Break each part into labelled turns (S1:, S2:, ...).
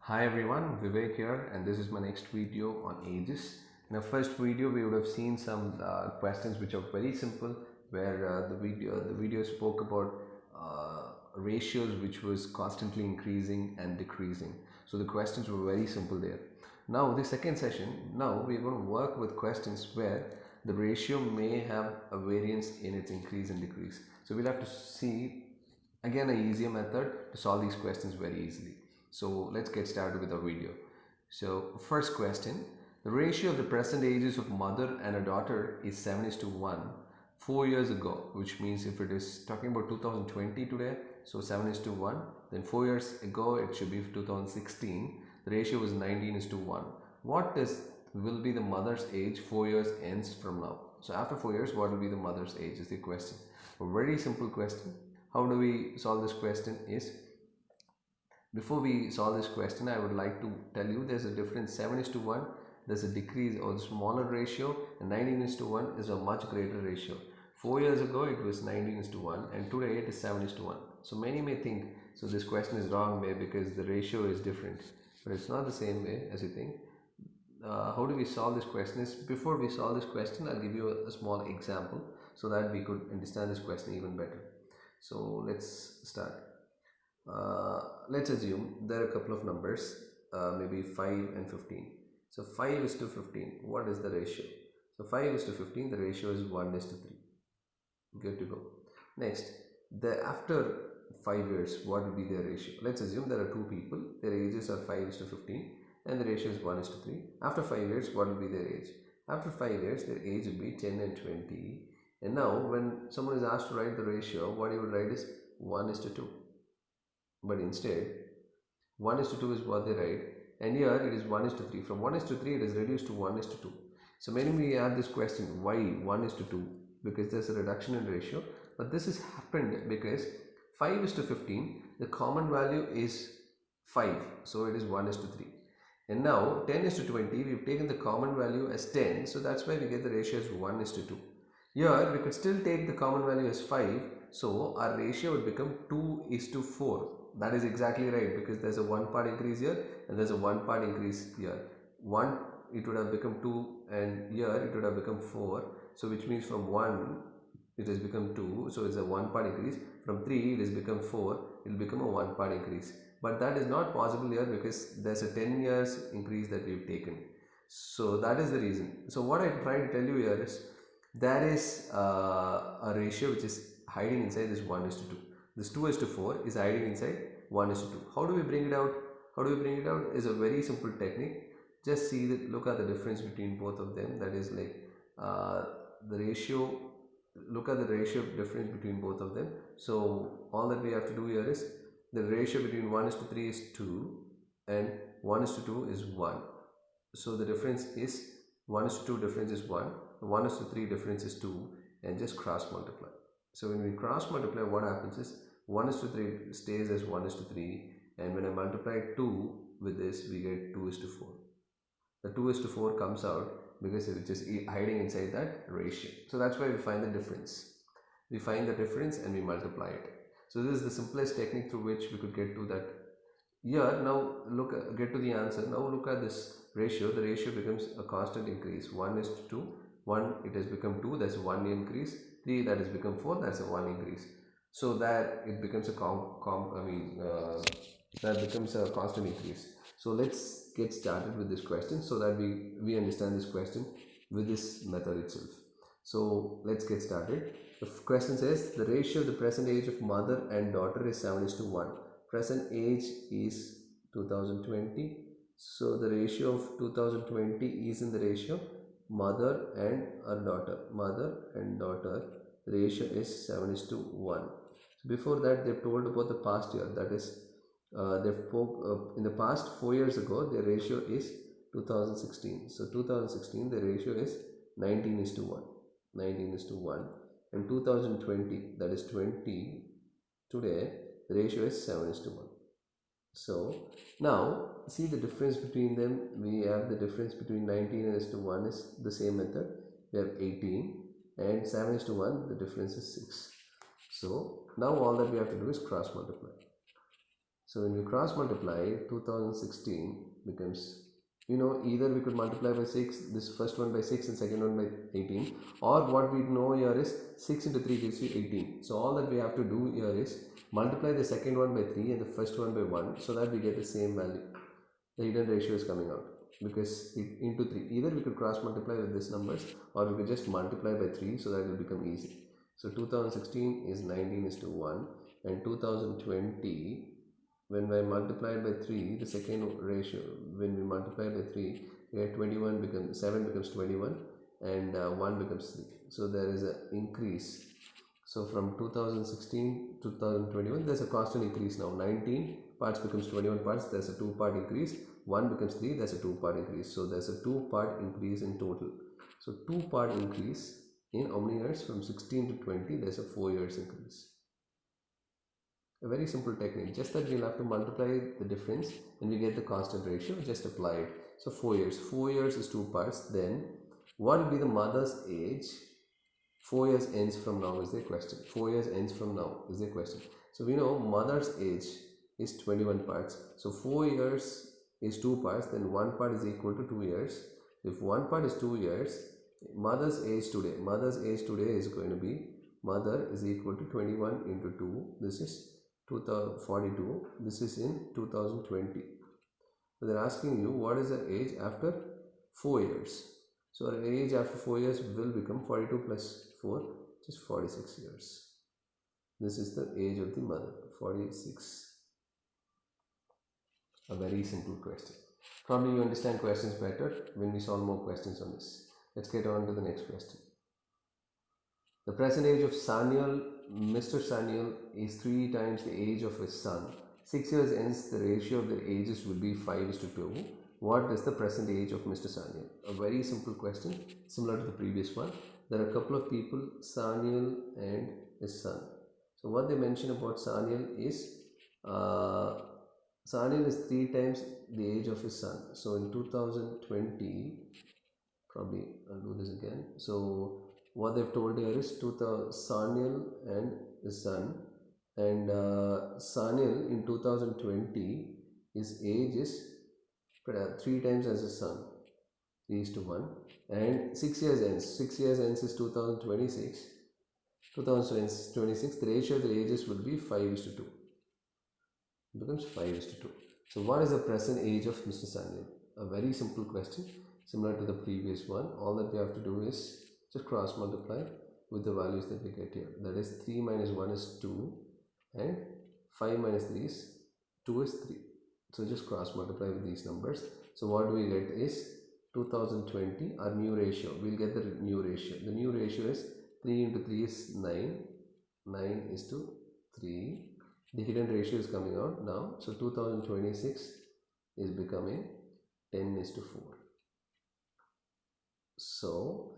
S1: Hi everyone, Vivek here, and this is my next video on ages. In the first video, we would have seen some questions which are very simple, where the video spoke about ratios which was constantly increasing and decreasing. So the questions were very simple there. Now the second session, now we are going to work with questions where the ratio may have a variance in its increase and decrease. So we'll have to see again an easier method to solve these questions very easily. So let's get started with our video. So first question, the ratio of the present ages of mother and a daughter is 7:1 4 years ago, which means if it is talking about 2020 today, so 7:1, then 4 years ago it should be 2016, the ratio was 19:1. What will be the mother's age 4 years ends from now? So after 4 years, what will be the mother's age is the question. A very simple question. How do we solve this question is, before we solve this question, I would like to tell you there's a difference. 7:1, there's a decrease or smaller ratio, and 19:1 is a much greater ratio. 4 years ago it was 19:1 and today it is 7:1. So many may think, so this question is wrong way because the ratio is different, but it's not the same way as you think. How do we solve this question is, before we solve this question, I'll give you a small example so that we could understand this question even better. So let's start. Let's assume there are a couple of numbers, maybe 5 and 15. So 5:15, what is the ratio? So 5:15, the ratio is 1:3. Good to go. Next, after 5 years, what will be their ratio? Let's assume there are two people, their ages are 5:15 and the ratio is 1:3. After 5 years, what will be their age? After 5 years, their age will be 10 and 20. And now when someone is asked to write the ratio, what you would write is 1:2. But instead 1:2 is what they write, and here it is 1:3. From 1:3 it is reduced to 1:2. So many may ask this question, why 1:2? Because there's a reduction in ratio, but this has happened because 5:15, the common value is 5, so it is 1:3. And now 10:20, we've taken the common value as 10, so that's why we get the ratio as 1:2. Here we could still take the common value as 5, so our ratio would become 2:4. That is exactly right, because there's a 1 part increase here and there's a 1 part increase here. 1, it would have become 2, and here it would have become 4. So which means from 1 it has become 2, so it's a 1 part increase. From 3 it has become 4, it will become a 1 part increase. But that is not possible here because there's a 10 years increase that we've taken. So that is the reason. So what I try to tell you here is, there is a ratio which is hiding inside this 1:2. This 2:4 is hiding inside 1:2. How do we bring it out? How do we bring it out is a very simple technique. Just see that, look at the difference between both of them. That is like the ratio. Look at the ratio difference between both of them. So all that we have to do here is, the ratio between 1:3 is 2 and 1:2 is 1. So the difference is 1:2 difference is 1, 1:3 difference is 2, and just cross multiply. So when we cross multiply, what happens is 1:3 stays as 1:3, and when I multiply 2 with this, we get 2:4. The 2:4 comes out because it is just hiding inside that ratio. So that's why we find the difference. We find the difference and we multiply it. So this is the simplest technique through which we could get to that. Here now get to the answer. Now look at this ratio. The ratio becomes a constant increase. 1:2, 1 it has become 2, that's 1 increase. 3 that has become 4, that's a 1 increase. So that it becomes a that becomes a constant increase. So let's get started with this question so that we understand this question with this method itself. So let's get started. The question says, the ratio of the present age of mother and daughter is 7:1. Present age is 2020, so the ratio of 2020 is in the ratio mother and her daughter. Mother and daughter, the ratio is 7:1. So before that, they've told about the past year. That is, in the past 4 years ago, the ratio is 2016. So 2016, the ratio is 19:1. 19:1. And 2020, that is 20 today, the ratio is 7:1. So now see the difference between them. We have the difference between 19:1 is the same method. We have 18, and 7:1, the difference is 6. So now all that we have to do is cross multiply. So when we cross multiply, 2016 becomes, either we could multiply by 6, this first one by 6 and second one by 18, or what we know here is 6 into 3 gives you 18. So all that we have to do here is multiply the second one by 3 and the first one by 1, so that we get the same value. The hidden ratio is coming out because into 3. Either we could cross multiply with these numbers, or we could just multiply by 3, so that it will become easy. So 2016 is 19:1, and 2020, when I multiplied by 3, the second ratio, when we multiply by 3, we get 7 becomes 21, and 1 becomes 3. So there is an increase. So from 2016 to 2021, there's a constant increase now. 19 parts becomes 21 parts, there's a 2-part increase. 1 becomes 3, there's a 2-part increase. So there's a 2-part increase in total. So 2-part increase in how many years? From 16 to 20, there's a 4 years increase. A very simple technique, just that we'll have to multiply the difference and we get the constant ratio, just apply it. So 4 years. 4 years is 2 parts. Then what will be the mother's age? 4 years ends from now is the question. 4 years ends from now is the question. So we know mother's age is 21 parts. So 4 years is 2 parts, then 1 part is equal to 2 years. If 1 part is 2 years, mother's age today is going to be, mother is equal to 21 into 2. This is 2042. This is in 2020. So they're asking you what is the age after 4 years. So our age after 4 years will become 42 plus 4, which is 46 years. This is the age of the mother, 46. A very simple question. Probably you understand questions better when we solve more questions on this. Let's get on to the next question. The present age of Sanyal, Mr. Sanyal, is 3 times the age of his son. 6 years ends, the ratio of their ages will be 5:2. What is the present age of Mr. Sanyal? A very simple question, similar to the previous one. There are a couple of people, Sanyal and his son. So what they mention about Sanyal is, Sanyal is 3 times the age of his son. So in 2020, probably I'll do this again. So what they've told here is Sanyal and his son, and Sanyal in 2020, his age is 3 times as his son, 3:1, and 6 years ends. 6 years ends is 2026. 2026, the ratio of the ages will be 5:2. It becomes 5:2. So what is the present age of Mr. Sanyal? A very simple question, similar to the previous one. All that we have to do is just cross multiply with the values that we get here. That is 3 minus 1 is 2, and 5 minus 3 is 2 is 3. So just cross multiply with these numbers. So what we get is 2020, our new ratio. We'll get the new ratio. The new ratio is 3 into 3 is 9. 9:3. The hidden ratio is coming out now. So 2026 is becoming 10:4. So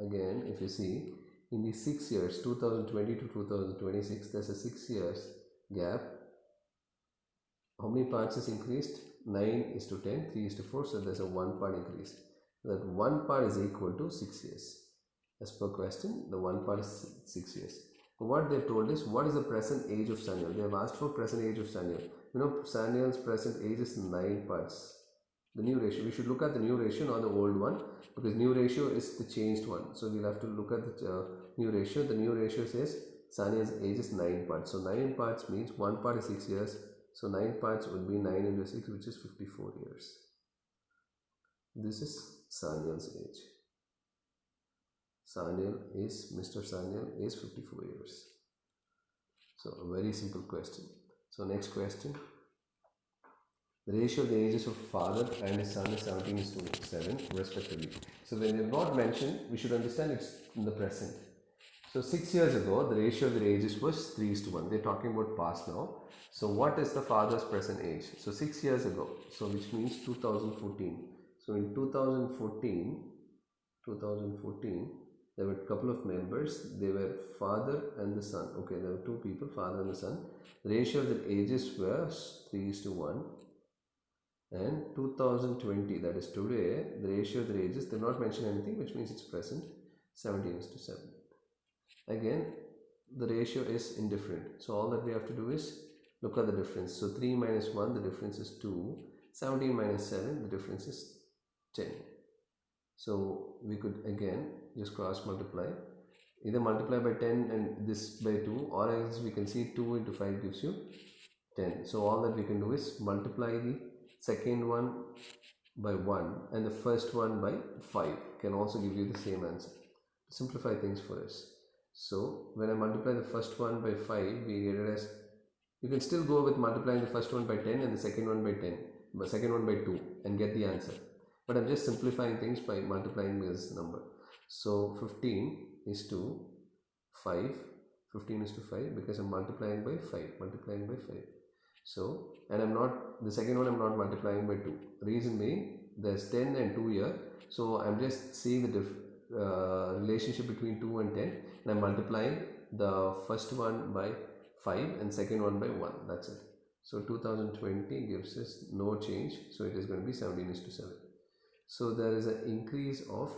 S1: again, if you see, in the 6 years, 2020 to 2026, there's a 6 years gap. How many parts is increased? 9:10, 3:4, so there's a 1 part increase. That 1 part is equal to 6 years. As per question, the 1 part is 6 years. But what they've told is, what is the present age of Sanyal? They have asked for present age of Sanyal. Sanyal's present age is 9 parts. The new ratio, we should look at the new ratio, not the old one, because new ratio is the changed one. So we'll have to look at the new ratio. The new ratio says Sanyal's age is 9 parts. So 9 parts means 1 part is 6 years. So 9 parts would be 9 into 6, which is 54 years. This is Sanyal's age. Mr. Sanyal is 54 years. So a very simple question. So next question. The ratio of the ages of father and his son is 17:7 respectively. So when they have not mentioned, we should understand it's in the present. So 6 years ago, the ratio of the ages was 3:1. They're talking about past now. So what is the father's present age? So 6 years ago, so which means 2014. So in 2014, there were a couple of members. They were father and the son. Okay, there were 2 people, father and the son. The ratio of the ages was 3:1. And 2020, that is today, the ratio of the ages, they not mention anything, which means it's present, 17:7. Again, the ratio is indifferent. So all that we have to do is Look at the difference. So 3 minus 1, the difference is 2. 17 minus 7, the difference is 10. So we could again just cross multiply. Either multiply by 10 and this by 2, or else we can see 2 into 5 gives you 10. So all that we can do is multiply the second one by 1 and the first one by 5 can also give you the same answer. Simplify things for us. So when I multiply the first one by 5, we get it as, you can still go with multiplying the first one by 10 and the second one by 10, but second one by 2 and get the answer. But I'm just simplifying things by multiplying this number. So 15 is to 5, 15 is to 5 because I'm multiplying by 5. So, and I'm not, the second one I'm not multiplying by 2. Reason being, there's 10 and 2 here. So I'm just seeing the relationship between 2 and 10 and I'm multiplying the first one by 5 and second one by 1. That's it. So 2020 gives us no change. So it is going to be 17 is to 7. So there is an increase of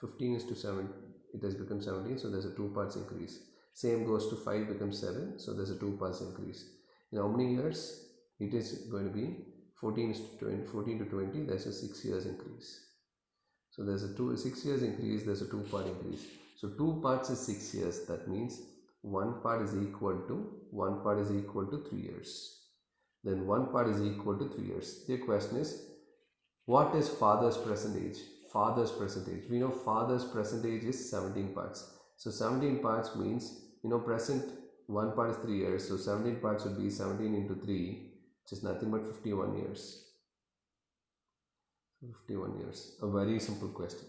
S1: 15 is to 7. It has become 17. So there's a 2 parts increase. Same goes to 5 becomes 7. So there's a 2 parts increase. In how many years? It is going to be 14 is to 20, 14 to 20. There's a 6 years increase. So there's a 6 years increase. There's a 2 part increase. So 2 parts is 6 years. That means 1 part is equal to 3 years. Then 1 part is equal to 3 years. The question is, what is father's present age? Father's present age. We know father's present age is 17 parts. So 17 parts means, present 1 part is 3 years. So 17 parts would be 17 into 3, which is nothing but 51 years. 51 years. A very simple question.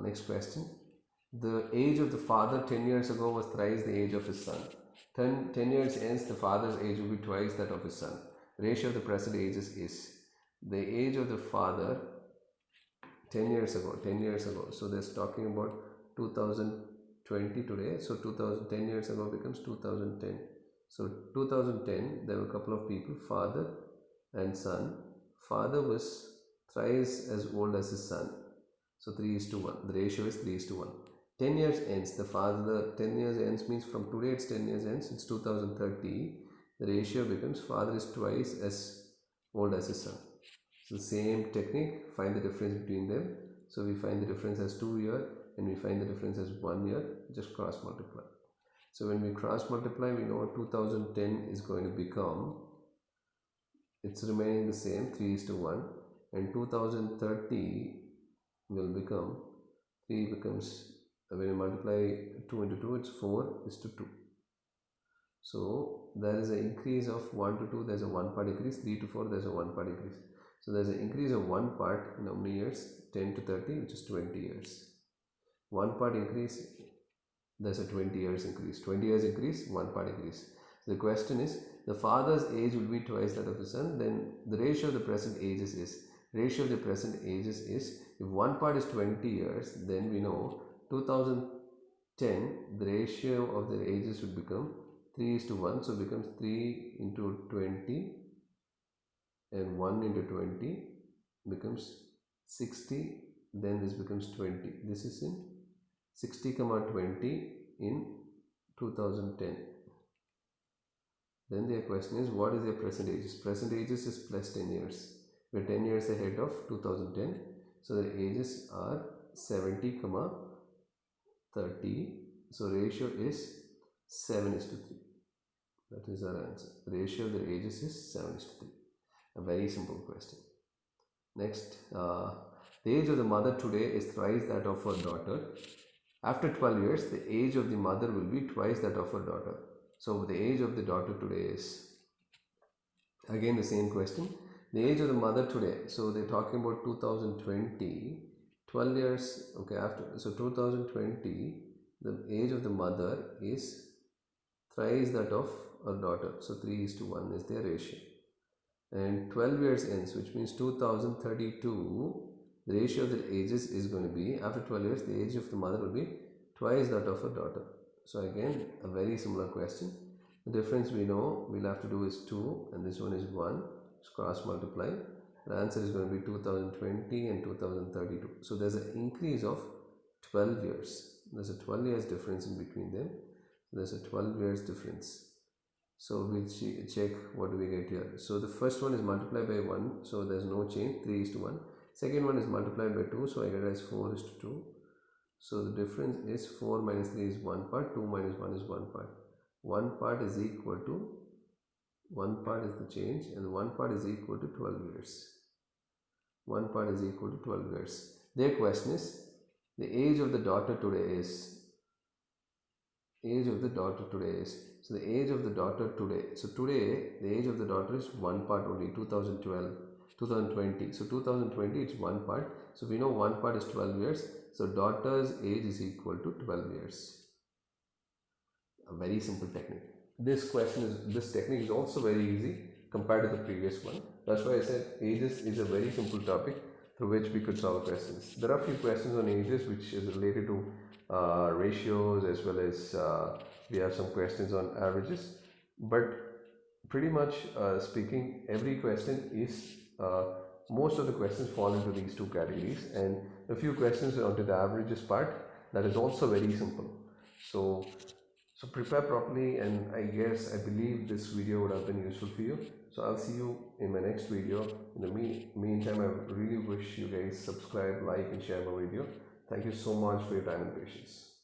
S1: Next question. The age of the father 10 years ago was thrice the age of his son. 10 years hence, the father's age will be twice that of his son. The ratio of the present ages is the age of the father 10 years ago. So that's talking about 2020 today. So 10 years ago becomes 2010. So 2010, there were a couple of people, father and son. Father was thrice as old as his son. So 3 is to 1. The ratio is 3 is to 1. 10 years ends, the father, 10 years ends means from today it's 10 years ends, it's 2030. The ratio becomes father is twice as old as his son. So same technique, find the difference between them. So we find the difference as 2 year and we find the difference as 1 year, just cross multiply. So when we cross multiply, we know 2010 is going to become, it's remaining the same, 3 is to 1, and 2030 will become, 3 becomes, when you multiply 2 into 2, it's 4 is to 2. So there is an increase of 1 to 2, there's a 1 part increase, 3 to 4, there's a 1 part increase. So there's an increase of 1 part in how many years? 10 to 30, which is 20 years. 1 part increase, there's a 20 years increase. 20 years increase, 1 part increase. The question is, the father's age will be twice that of the son, then the ratio of the present ages is, if 1 part is 20 years, then we know 2010, the ratio of the ages would become 3 is to 1, so it becomes 3 into 20 and 1 into 20 becomes 60, then this becomes 20. This is in 60, 20 in 2010. Then their question is, what is their present ages? Present ages is plus 10 years. We're 10 years ahead of 2010. So the ages are 70, 30. So ratio is 7 is to 3. That is our answer. The ratio of the ages is 7 is to 3. A very simple question. Next, the age of the mother today is thrice that of her daughter. After 12 years, the age of the mother will be twice that of her daughter. So the age of the daughter today is, again the same question. The age of the mother today, so they're talking about 2020, 12 years, okay, after, so 2020, the age of the mother is thrice that of her daughter. So 3 is to 1 is their ratio. And 12 years ends, which means 2032, the ratio of the ages is going to be, after 12 years, the age of the mother will be twice that of her daughter. So again, a very similar question. The difference we know we'll have to do is 2 and this one is 1. Just cross multiply. The answer is going to be 2020 and 2032. So there's an increase of 12 years. There's a 12 years difference in between them. There's a 12 years difference. So we'll check what do we get here. So the first one is multiplied by 1, so there's no change, 3 is to 1. Second one is multiplied by 2, so I get it as 4 is to 2. So the difference is 4 minus 3 is 1 part, 2 minus 1 is 1 part. 1 part is equal to, 1 part is the change, and 1 part is equal to 12 years. 1 part is equal to 12 years. Their question is, the age of the daughter today is, so the age of the daughter today, so today the age of the daughter is 1 part only, 2020. So 2020 it's 1 part, so we know 1 part is 12 years, so daughter's age is equal to 12 years. A very simple technique. This technique is also very easy compared to the previous one. That's why I said ages is a very simple topic through which we could solve questions. There are a few questions on ages which is related to ratios, as well as we have some questions on averages, but pretty much speaking, every question is most of the questions fall into these two categories, and a few questions onto the averages part, that is also very simple. So prepare properly, and I believe this video would have been useful for you. So I'll see you in my next video. In the meantime, I really wish you guys subscribe, like and share my video. Thank you so much for your time and patience.